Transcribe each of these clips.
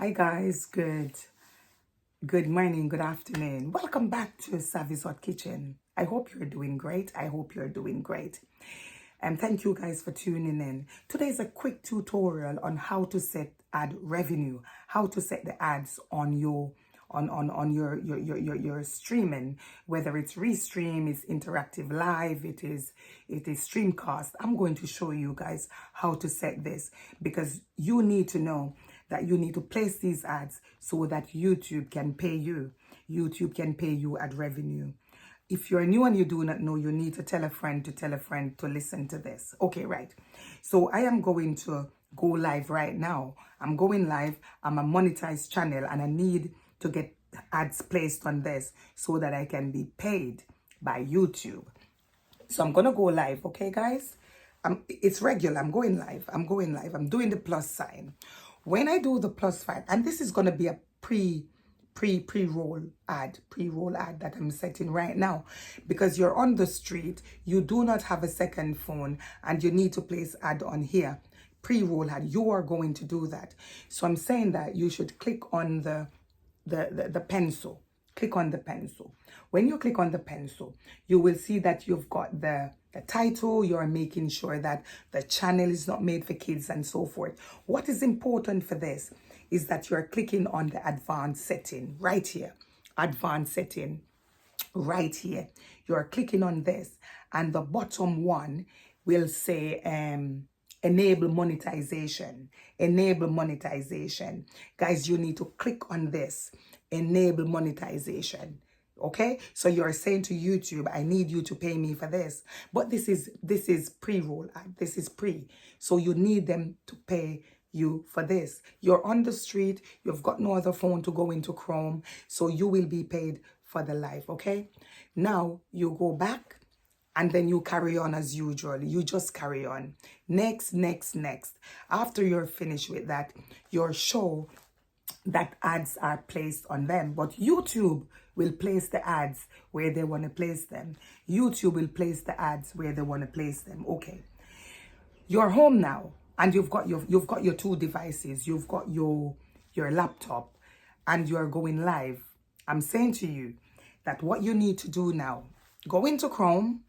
Hi guys, good morning, good afternoon. Welcome back to Savvy's Hot Kitchen. I hope you're doing great. And thank you guys for tuning in. Today is a quick tutorial on how to set ad revenue, how to set the ads on your your streaming, whether it's Restream, it's interactive live, it is Streamcast. I'm going to show you guys how to set this because you need to know that you need to place these ads so that YouTube can pay you. YouTube can pay you ad revenue. If you're new and you do not know, you need to tell a friend to listen to this. Okay, right. So I am going to go live right now. I'm going live. I'm a monetized channel and I need to get ads placed on this so that I can be paid by YouTube. So I'm going to go live. Okay, guys? It's regular. I'm going live. I'm doing the plus sign. When I do the plus sign, and this is going to be a pre-roll ad that I'm setting right now, because you're on the street, you do not have a second phone, and you need to place ad on here. Pre-roll ad, you are going to do that. So I'm saying that you should click on the pencil. Click on the pencil. When you click on the pencil, you will see that you've got the title. You're making sure that the channel is not made for kids and so forth. What is important for this is that you're clicking on the advanced setting right here. Advanced setting right here. You're clicking on this, and the bottom one will say enable monetization. Enable monetization. Guys, you need to click on this. Enable monetization. Okay, so you're saying to YouTube, I need you to pay me for this, but this is pre-roll ad. This is pre, so you need them to pay you for this. You're on the street, you've got no other phone to go into Chrome, so you will be paid for the live. Okay, now you go back and then you carry on as usual. You just carry on. Next. After you're finished with that, your show that ads are placed on them, but YouTube will place the ads where they want to place them. YouTube will place the ads where they want to place them. Okay, you're home now, and you've got your two devices. You've got your laptop, and you're going live. I'm saying to you that what you need to do now, go into Chrome,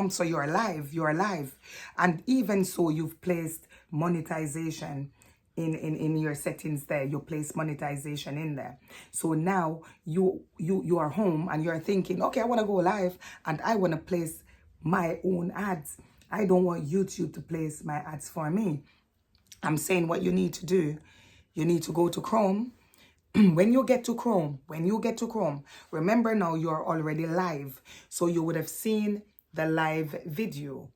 so you're live, and even so, you've placed monetization in your settings there. You place monetization in there. So now you are home and you're thinking, okay, I want to go live and I want to place my own ads. I don't want YouTube to place my ads for me. I'm saying what you need to do. You need to go to Chrome. When you get to Chrome, remember now you're already live. So you would have seen the live video,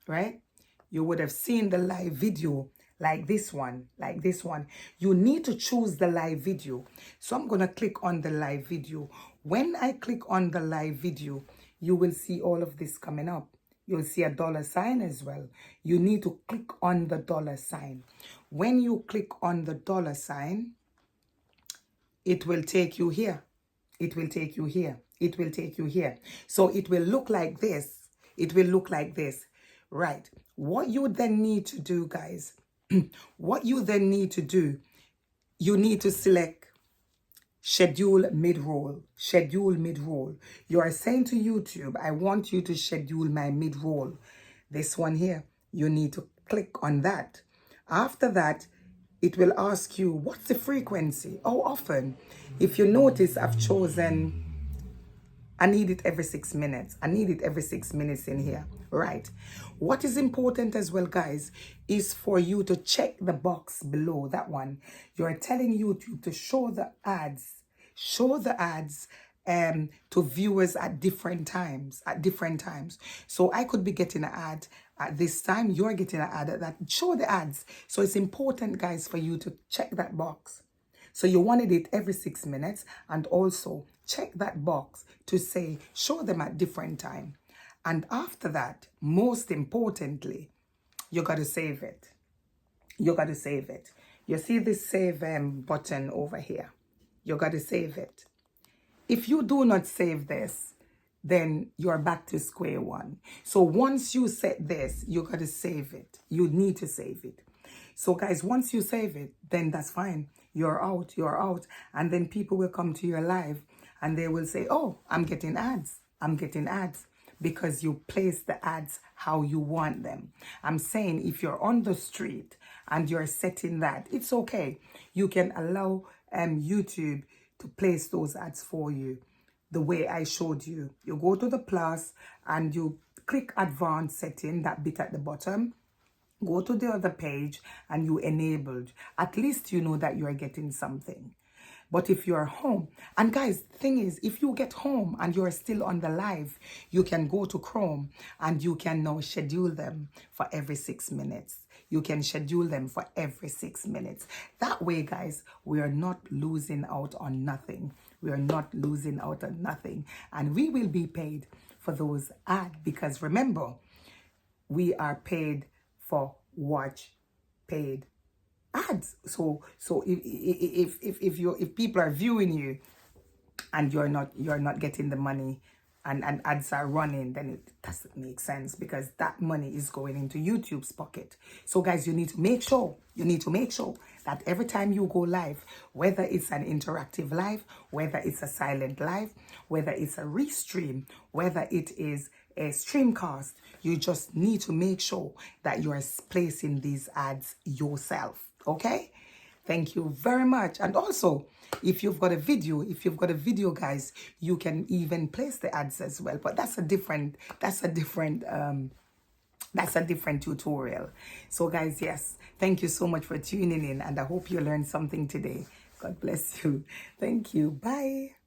right? You would have seen the live video like this one. You need to choose the live video. So I'm going to click on the live video. When I click on the live video, you will see all of this coming up. You'll see a $sign as well. You need to click on the $sign. When you click on the $sign, it will take you here. So it will look like this. Right. What you then need to do, guys, you need to select schedule mid-roll. You are saying to YouTube, I want you to schedule my mid-roll. This one here, you need to click on that. After that, it will ask you, what's the frequency? How often? If you notice, I've chosen, I need it every 6 minutes. In here, right? What is important as well, guys, is for you to check the box below that one. You're telling YouTube to show the ads to viewers at different times. So I could be getting an ad at this time. You're getting an ad at that. Show the ads. So it's important, guys, for you to check that box. So you wanted it every 6 minutes, and also check that box to say, show them at different time. And after that, most importantly, you got to save it. You see this save button over here. You got to save it. If you do not save this, then you're back to square one. So once you set this, you got to save it. You need to save it. So guys, once you save it, then that's fine. You're out. And then people will come to your live and they will say, oh, I'm getting ads. Because you place the ads how you want them. I'm saying if you're on the street and you're setting that, it's okay. You can allow YouTube to place those ads for you the way I showed you. You go to the plus and you click advanced setting, that bit at the bottom. Go to the other page and you enabled. At least you know that you are getting something. But if you're home, and guys, the thing is, if you get home and you're still on the live, you can go to Chrome and you can now schedule them for every 6 minutes. You can schedule them for every 6 minutes. That way, guys, we are not losing out on nothing. We are not losing out on nothing. And we will be paid for those ads because remember, we are paid for watch paid ads. So if people are viewing you and you're not getting the money and ads are running, then it doesn't make sense because that money is going into YouTube's pocket. So guys, you need to make sure that every time you go live, whether it's an interactive live, whether it's a silent live, whether it's a restream, whether it is a streamcast, you just need to make sure that you are placing these ads yourself. Okay, thank you very much. And also, if you've got a video, guys, you can even place the ads as well. But that's a different tutorial. So guys, yes, thank you so much for tuning in, and I hope you learned something today. God bless you. Thank you. Bye.